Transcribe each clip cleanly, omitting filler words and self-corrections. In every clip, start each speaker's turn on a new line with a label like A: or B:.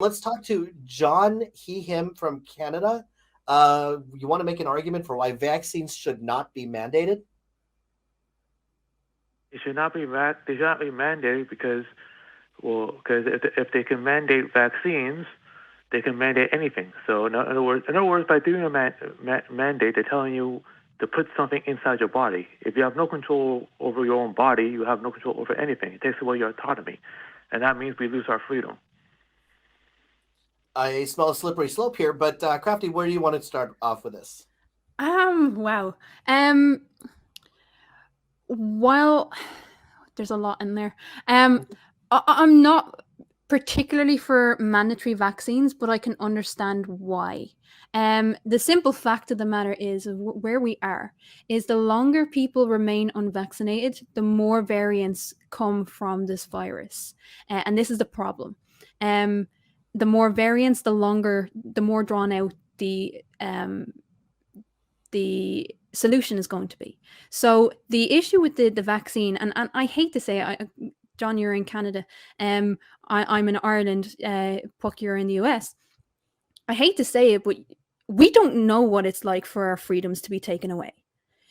A: Let's talk to John, he, him from Canada. You want to make an argument for why vaccines should not be mandated?
B: It should not be they should not be mandated because, well, because if they can mandate vaccines, they can mandate anything. So in other words, by doing a mandate, they're telling you to put something inside your body. If you have no control over your own body, you have no control over anything. It takes away your autonomy, and that means we lose our freedom.
A: I smell a slippery slope here, but Crafty, where do you want to start off with this?
C: Wow. Um, well, there's a lot in there. I'm not particularly for mandatory vaccines, but I can understand why. The simple fact of the matter is where we are is the longer people remain unvaccinated, the more variants come from this virus, and this is the problem. The more variants, the more drawn out the solution is going to be. So the issue with the vaccine, and I hate to say it, John, you're in Canada, I'm in Ireland, Puck, you're in the US. I hate to say it, but we don't know what it's like for our freedoms to be taken away.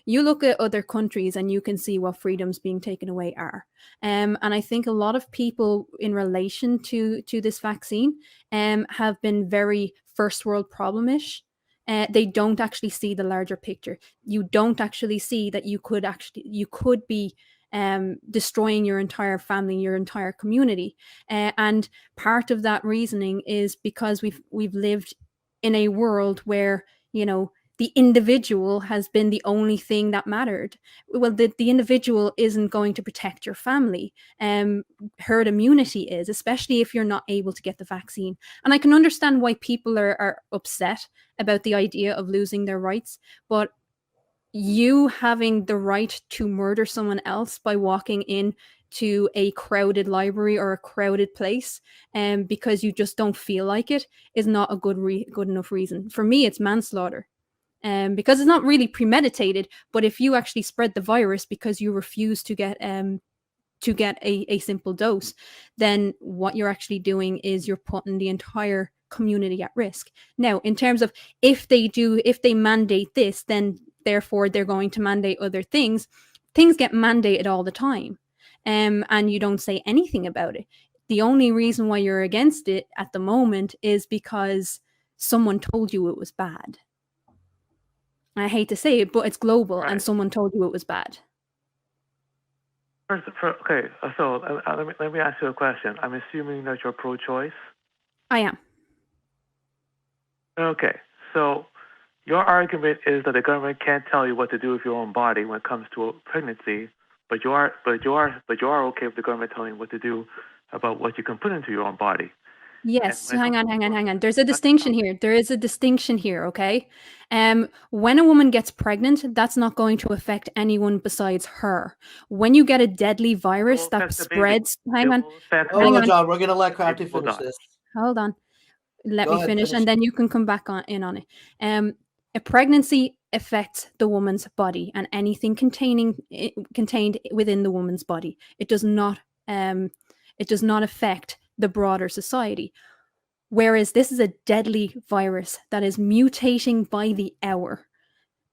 C: You look at other countries and you can see what freedoms being taken away are. And I think a lot of people in relation to this vaccine have been very first world problemish. They don't actually see the larger picture. You don't actually see that you could be destroying your entire family, your entire community. And part of that reasoning is because we've lived in a world where, the individual has been the only thing that mattered. Well, the individual isn't going to protect your family. Herd immunity is, especially if you're not able to get the vaccine. And I can understand why people are upset about the idea of losing their rights, but you having the right to murder someone else by walking in to a crowded library or a crowded place because you just don't feel like it is not a good enough reason. For me, it's manslaughter. Because it's not really premeditated, but if you actually spread the virus because you refuse to get a simple dose, then what you're actually doing is you're putting the entire community at risk. Now, in terms of if they mandate this, then therefore they're going to mandate other things. Things get mandated all the time, and you don't say anything about it. The only reason why you're against it at the moment is because someone told you it was bad. I hate to say it, but it's global,
B: Right.
C: and someone told you it was bad.
B: Okay, so let me ask you a question. I'm assuming that you're pro-choice.
C: I am.
B: Okay, so your argument is that the government can't tell you what to do with your own body when it comes to a pregnancy, but you are okay with the government telling you what to do about what you can put into your own body.
C: Yes, hang on. There's a distinction here. There is a distinction here, okay? When a woman gets pregnant, that's not going to affect anyone besides her. When you get a deadly virus that spreads, hang on,
A: John, we're gonna let Crafty finish this.
C: Hold on. Let me finish, and then you can come back in on it. A pregnancy affects the woman's body and anything contained within the woman's body. It does not affect the broader society. Whereas this is a deadly virus that is mutating by the hour.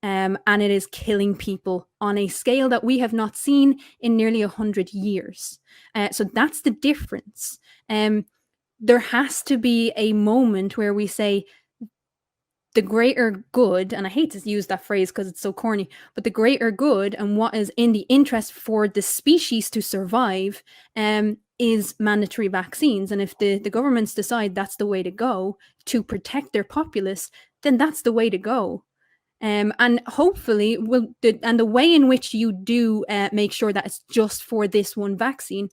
C: And it is killing people on a scale that we have not seen in nearly 100 years. So that's the difference. There has to be a moment where we say the greater good, and I hate to use that phrase because it's so corny, but the greater good and what is in the interest for the species to survive is mandatory vaccines. And if the governments decide that's the way to go to protect their populace, then that's the way to go. And hopefully, the way in which you do make sure that it's just for this one vaccine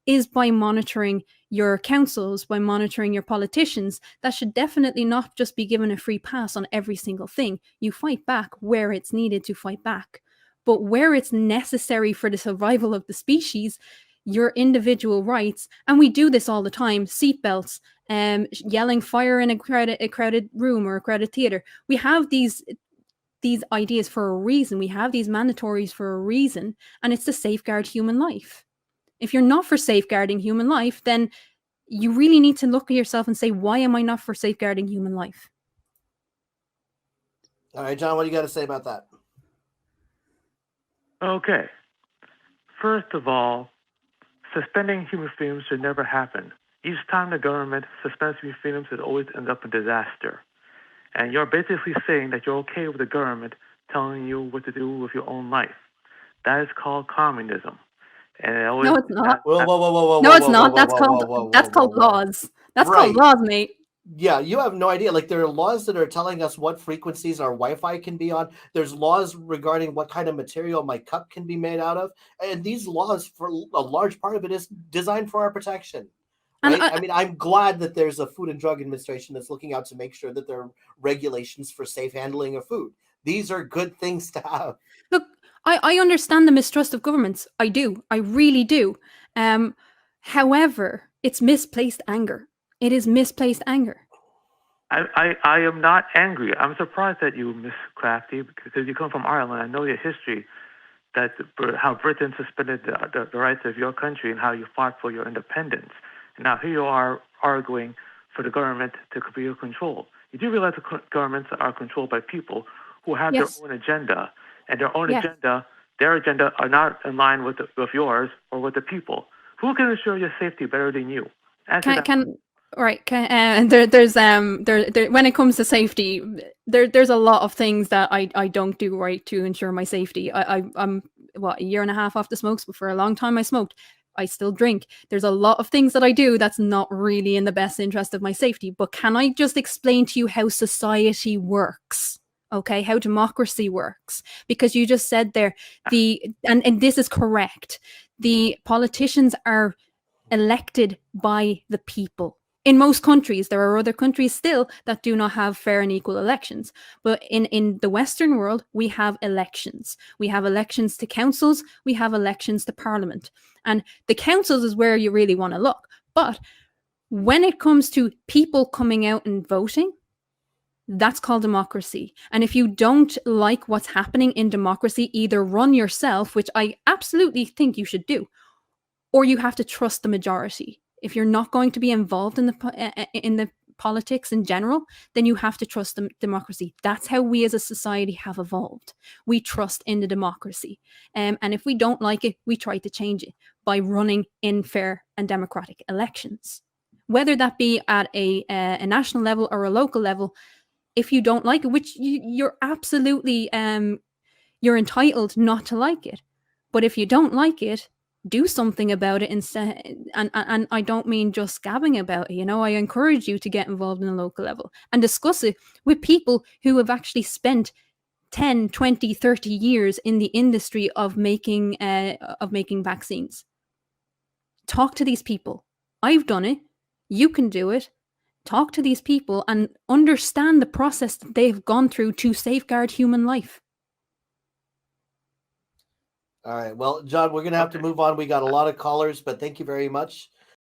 C: is by monitoring your councils, by monitoring your politicians. That should definitely not just be given a free pass on every single thing. You fight back where it's needed to fight back. But where it's necessary for the survival of the species, your individual rights, and we do this all the time, seatbelts, yelling fire in a crowded room or a crowded theater. We have these ideas for a reason. We have these mandatories for a reason, and it's to safeguard human life. If you're not for safeguarding human life, then you really need to look at yourself and say, why am I not for safeguarding human life?
A: All right, John, what do you got to say about that?
B: Okay. First of all, suspending human freedoms should never happen. Each time the government suspends human freedoms, it always ends up a disaster. And you're basically saying that you're okay with the government telling you what to do with your own life. That is called communism. And it always,
C: No, it's not.
A: Whoa, whoa, whoa, whoa, whoa,
C: No,
A: whoa,
C: it's
A: whoa,
C: not.
A: whoa,
C: That's
A: whoa,
C: called
A: whoa, whoa,
C: that's
A: whoa,
C: called
A: whoa, whoa.
C: laws. That's
A: Right.
C: called laws, mate.
A: Yeah, you have no idea. Like, there are laws that are telling us what frequencies our Wi-Fi can be on. There's laws regarding what kind of material my cup can be made out of. And these laws, for a large part of it, is designed for our protection.
C: And
A: Right? I mean, I'm glad that there's a Food and Drug Administration that's looking out to make sure that there are regulations for safe handling of food. These are good things to have.
C: look, I understand the mistrust of governments. I do. I really do. However, it's misplaced anger. It is misplaced anger.
B: I am not angry. I'm surprised at you, Miss Crafty, because you come from Ireland. I know your history, that how Britain suspended the rights of your country and how you fought for your independence. And now here you are arguing for the government to be your control. You do realize the governments are controlled by people who have
C: Yes.
B: their own agenda, and their own
C: Yes.
B: agenda, their agenda are not in line with yours or with the people. Who can ensure your safety better than you?
C: There's when it comes to safety, there's a lot of things that I don't do right to ensure my safety. I'm a year and a half off the smokes, but for a long time I smoked. I still drink. There's a lot of things that I do that's not really in the best interest of my safety. But can I just explain to you how society works? Okay, how democracy works? Because you just said there, and this is correct. The politicians are elected by the people. In most countries, there are other countries still that do not have fair and equal elections. But in the Western world, we have elections. We have elections to councils, we have elections to parliament. And the councils is where you really want to look. But when it comes to people coming out and voting, that's called democracy. And if you don't like what's happening in democracy, either run yourself, which I absolutely think you should do, or you have to trust the majority. If you're not going to be involved in the politics in general, then you have to trust the democracy. That's how we as a society have evolved. We trust in the democracy. And if we don't like it, we try to change it by running in fair and democratic elections. Whether that be at a national level or a local level, if you don't like it, which you're absolutely, you're entitled not to like it. But if you don't like it, do something about it instead. And I don't mean just gabbing about it. You know, I encourage you to get involved in a local level and discuss it with people who have actually spent 10, 20, 30 years in the industry of making vaccines. Talk to these people. I've done it. You can do it. Talk to these people and understand the process that they've gone through to safeguard human life.
A: All right. Well, John, we're going to have to move on. We got a lot of callers, but thank you very much.